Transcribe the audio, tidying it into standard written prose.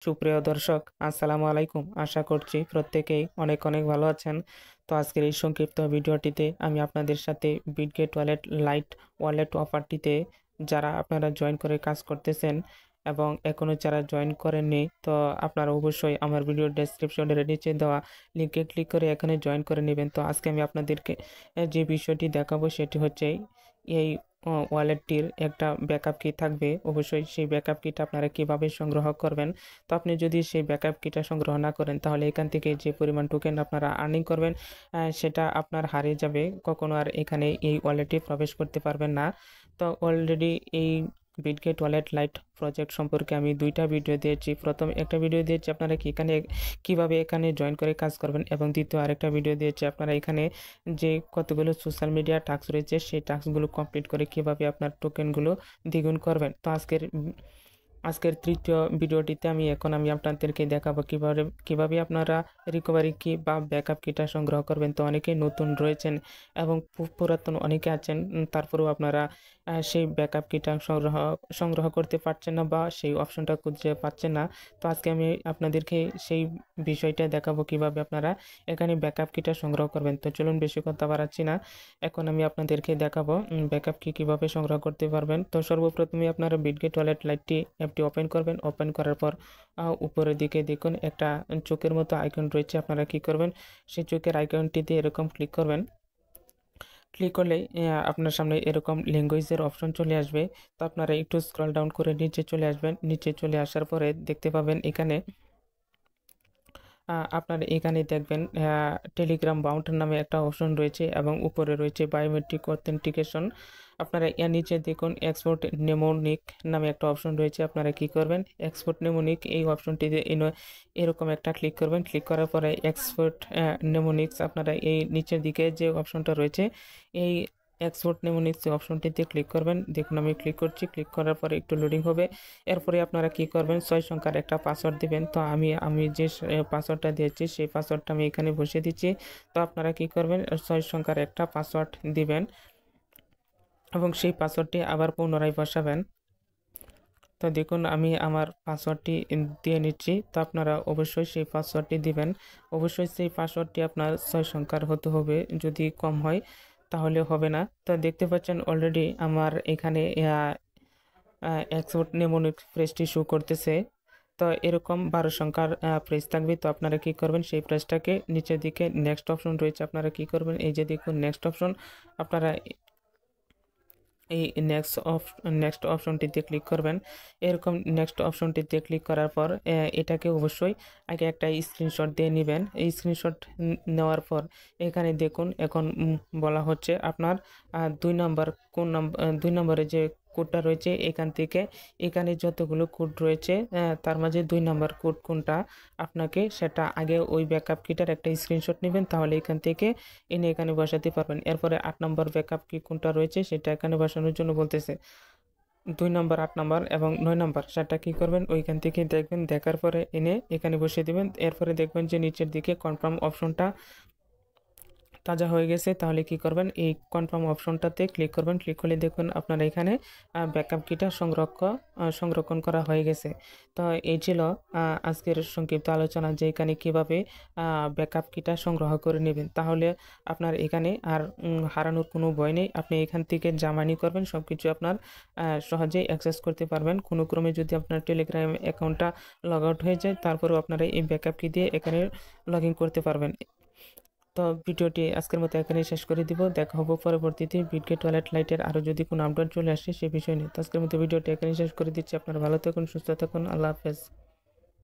সুপ্রিয় দর্শক, আসসালামু আলাইকুম। আশা করছি প্রত্যেকেই অনেক অনেক ভালো আছেন। তো আজকের এই সংক্ষিপ্ত ভিডিওটিতে আমি আপনাদের সাথে বিটগেট ওয়ালেট লাইট ওয়ালেট অফারটিতে যারা আপনারা জয়েন করে কাজ করতেছেন এবং এখনও যারা জয়েন করেননি, তো আপনারা অবশ্যই আমার ভিডিও ডেসক্রিপশনের নিচে দেওয়া লিঙ্কে ক্লিক করে এখানে জয়েন করে নেবেন। তো আজকে আমি আপনাদেরকে যে বিষয়টি দেখাবো সেটি হচ্ছে এই ওয়ালেটটির একটা ব্যাকআপ কি থাকবে। অবশ্যই সেই ব্যাকআপ কিটা আপনারা কিভাবে সংগ্রহ করবেন। তো আপনি যদি সেই ব্যাকআপ কিটা সংগ্রহ না করেন তাহলে এখান থেকে যে পরিমাণ টোকেন আপনারা আর্নিং করবেন সেটা আপনার হারিয়ে যাবে। কখনো আর এখানে এই ওয়ালেটে প্রবেশ করতে পারবেন না। তো অলরেডি এই বিটগেট ওয়ালেট লাইট প্রজেক্ট সম্পর্কে আমি দুইটা ভিডিও দিয়েছি। প্রথম একটা ভিডিও দিয়েছি আপনারা কিভাবে এখানে জয়েন করে কাজ করবেন, এবং দ্বিতীয় আরেকটা ভিডিও দিয়েছি আপনারা এখানে যে কতগুলো সোশ্যাল মিডিয়া টাস্ক রয়েছে সেই টাস্কগুলো কমপ্লিট করে কিভাবে আপনার টোকেনগুলো দ্বিগুণ করবেন। তো আজকের তৃতীয় ভিডিওটিতে আমি আপনাদেরকে দেখাবো কিভাবে আপনারা রিকভারি কি বা ব্যাকআপ কিটা সংগ্রহ করবেন। তো অনেকেই নতুন রয়েছেন এবং পুরাতন অনেকে আছেন, তারপরেও আপনারা সেই ব্যাকআপ কিটা সংগ্রহ করতে পারছেন না বা সেই অপশনটা খুঁজে পাচ্ছেন না। তো আজকে আমি আপনাদেরকে সেই বিষয়টা দেখাবো কিভাবে আপনারা এখানে ব্যাকআপ কিটা সংগ্রহ করবেন। তো চলুন বেশি কথা বাড়াচ্ছি না, এখন আমি আপনাদেরকে দেখাবো ব্যাকআপ কি কিভাবে সংগ্রহ করতে পারবেন। তো সর্বপ্রথমে আপনারা বিটগেট ওয়ালেট লাইটটি অ্যাপটি ওপেন করবেন। ওপেন করার পর উপরের দিকে দেখুন একটা চোখের মতো আইকন রয়েছে। আপনারা কি করবেন, সেই চোখের আইকনটিতে এরকম ক্লিক করবেন। ক্লিক করলে আপনার সামনে এরকম ল্যাঙ্গুয়েজের অপশন চলে আসবে। তো আপনারা একটু স্ক্রল ডাউন করে নিচে চলে আসবেন। নিচে চলে আসার পরে দেখতে পাবেন এখানে আপনার এখানে দেখবেন টেলিগ্রাম বাউন্ড নামে একটা অপশন রয়েছে এবং উপরে রয়েছে বায়োমেট্রিক অথেন্টিকেশন। আপনারা এর নিচে দেখুন এক্সপোর্ট নেমোনিক নামে একটা অপশন রয়েছে। আপনারা কি করবেন, এক্সপোর্ট নেমোনিক এই অপশনটিতে এরকম একটা ক্লিক করবেন। ক্লিক করার পরে এক্সপোর্ট নেমোনিক্স আপনারা এই নিচের দিকে যে অপশনটা রয়েছে এই এক্সপোর্ট নেমোনিক্স অপশনটিতে ক্লিক করবেন। দেখুন আমি ক্লিক করছি। ক্লিক করার পরে একটু লোডিং হবে। এরপরে আপনারা কি করবেন, 6 সংখ্যার একটা পাসওয়ার্ড দিবেন। তো আমি যে পাসওয়ার্ডটা দিয়েছি সেই পাসওয়ার্ডটা আমি এখানে বসিয়ে দিচ্ছি। তো আপনারা কি করবেন, 6 সংখ্যার একটা পাসওয়ার্ড দিবেন এবং সেই পাসওয়ার্ডটি আবার পুনরায় বসাবেন। তো দেখুন আমি আমার পাসওয়ার্ডটি দিয়ে নিচ্ছি। তো আপনারা অবশ্যই সেই পাসওয়ার্ডটি দিবেন। অবশ্যই সেই পাসওয়ার্ডটি আপনার 6 সংখ্যার হতে হবে, যদি কম হয় তাহলে হবে না। তো দেখতে পাচ্ছেন অলরেডি আমার এখানে এক্সপোর্ট নেমোনিক ফ্রেজটি শো করতেছে। তো এরকম 12 সংখ্যার প্রেস থাকবে। তো আপনারা কি করবেন, সেই প্রেসটাকে নিচের দিকে নেক্সট অপশন রয়েছে, আপনারা কি করবেন, এই যে দেখুন নেক্সট অপশন, আপনারা এই নেক্সট অপশনটিতে ক্লিক করবেন। এরকম নেক্সট অপশনটিতে ক্লিক করার পর এটাকে অবশ্যই আগে একটা স্ক্রিনশট দিয়ে নেবেন। এই স্ক্রিনশট নেওয়ার পর এখানে দেখুন এখন বলা হচ্ছে আপনার 2 নম্বর দুই নম্বরে যে কোডটা রয়েছে এখান থেকে এখানে যতগুলো কোড রয়েছে তার মাঝে 2 নম্বর কোড কোনটা আপনাকে সেটা আগে ওই ব্যাকআপ কিটার একটা স্ক্রিনশট নেবেন, তাহলে এখান থেকে এনে এখানে বসাতে পারবেন। এরপরে 8 নম্বর ব্যাকআপ কি কোনটা রয়েছে সেটা এখানে বসানোর জন্য বলতেছে। 2 নম্বর, 8 নম্বর এবং 9 নম্বর সেটা কি করবেন, ওইখান থেকে দেখবেন, দেখার পরে এনে এখানে বসিয়ে দিবেন। এরপরে দেখবেন যে নিচের দিকে কনফার্ম অপশনটা তাজা হয়ে গেছে। তাহলে কি করবেন, এই কনফার্ম অপশনটাতে ক্লিক করবেন। ক্লিক করলে দেখুন আপনার এখানে ব্যাকআপ কিটা সংরক্ষণ করা হয়ে গেছে। তো এই ছিল আজকের সংক্ষিপ্ত আলোচনা যে এখানে কীভাবে ব্যাকআপ কিটা সংগ্রহ করে নেবেন। তাহলে আপনার এখানে আর হারানোর কোনো ভয় নেই। আপনি এখান থেকে যা মানি করবেন সব কিছু আপনার সহজেই অ্যাক্সেস করতে পারবেন। কোনো ক্রমে যদি আপনার টেলিগ্রাম অ্যাকাউন্টটা লগ আউট হয়ে যায় তারপরেও আপনারা এই ব্যাকআপ কি দিয়ে এখানে লগ ইন করতে পারবেন। তো ভিডিওটি আজকের মতো এখানেই শেষ করে দিব। দেখা হবে পরবর্তীতে বিটগেট ওয়ালেট লাইটের আরও যদি কোনো আপডেট চলে আসে সে বিষয় নিয়ে। তো আজকের মতো ভিডিওটি এখানেই শেষ করে দিচ্ছি। আপনারা ভালো থাকুন, সুস্থ থাকুন, আল্লাহ হাফেজ।